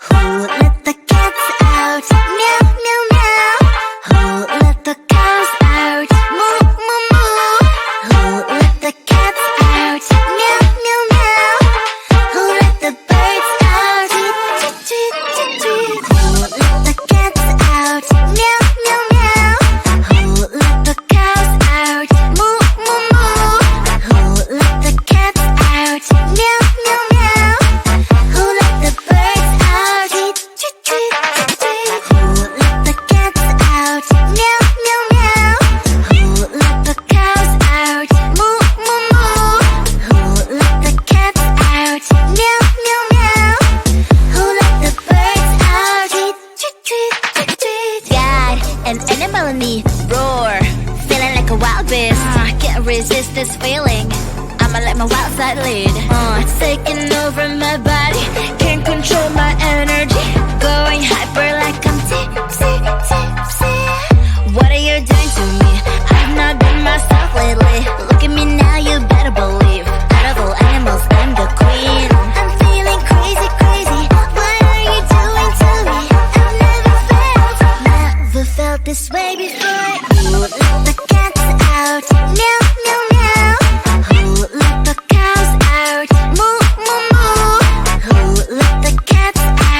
Who let the cats out? Meow, meow, meow. Who let the cows out? Moo, moo, moo. Who let the cats out? Meow, meow, meow. Who let the birds out? Tweet, tweet, tweet, tweet. Who let the cats out? Meow, meow, meow. Who let the cows out? Moo, moo, moo. Who let the cats out? Meow, meow, meow. Who let the birds out? Tweet, tweet, tweet, tweet, tweet. Who let the cats out? Meow, meow, meow. Who let the cows out? Moo, moo, moo. Who let the cats out? Meow, meow, meow. Who let the birds out? Tweet, tweet, tweet, tweet, tweet. God, an animal in me, roar, feeling like a wild beast. Can't resist this feeling. I'ma let my wild side lead. It's taking over my body, can't control my energy. Going hyper like I'm tipsy, tipsy. What are you doing to me? I've not been myself lately. Look at me now, you better believe. Out of all animals, I'm the queen. I'm feeling crazy, crazy. What are you doing to me? Never felt this way before. Who let the cats out? Meow, meow, meow. Who let the cows out? Moo, moo, moo. Who let the cats out?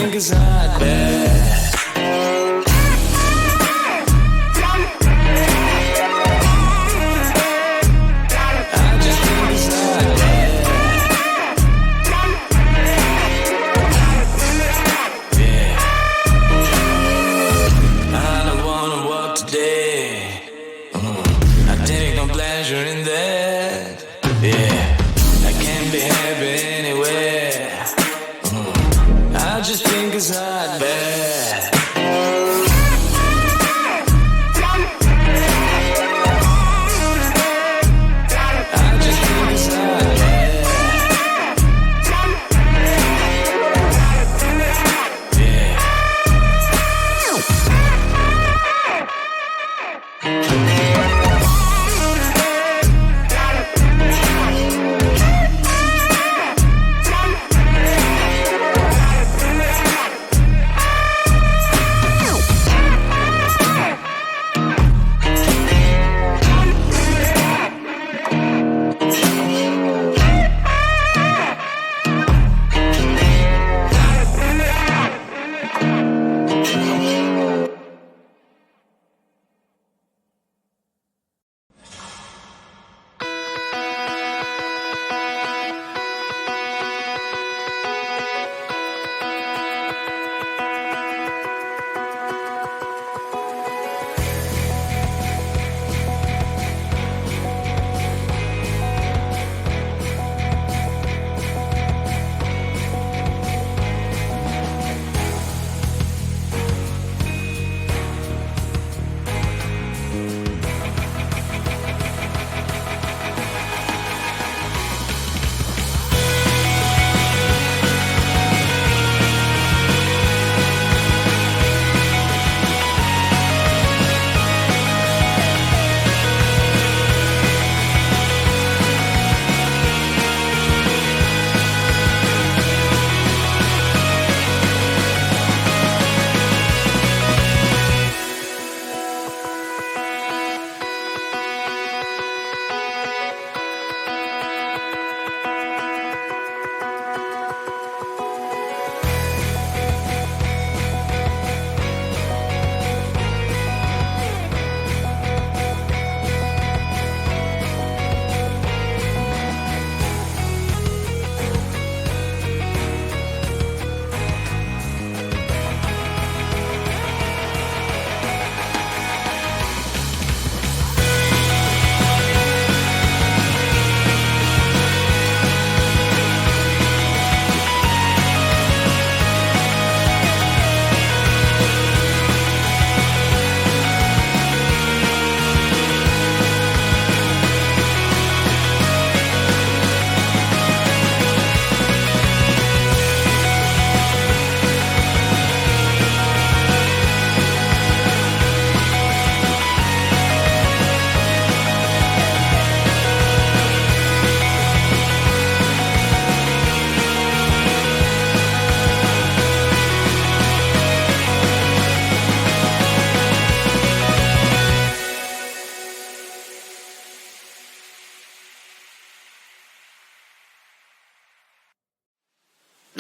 think it's not bad.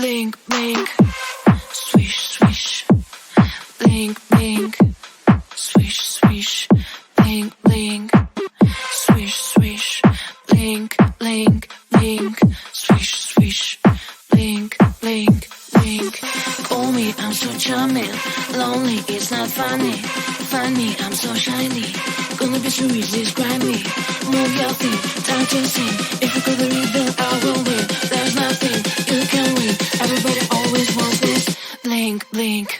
Blink, blink, swish, swish. Blink, blink, swish, swish. Blink, blink, swish, swish. Blink, blink, blink, swish, swish. Blink, blink, blink. Call me, I'm so charming. Lonely, it's not funny. Funny, I'm so shiny. Gonna be so easy, describe me. Move your feet, time to sing. If you go the rhythm, I will win. There's nothing you can win. Everybody always wants this. Blink, blink.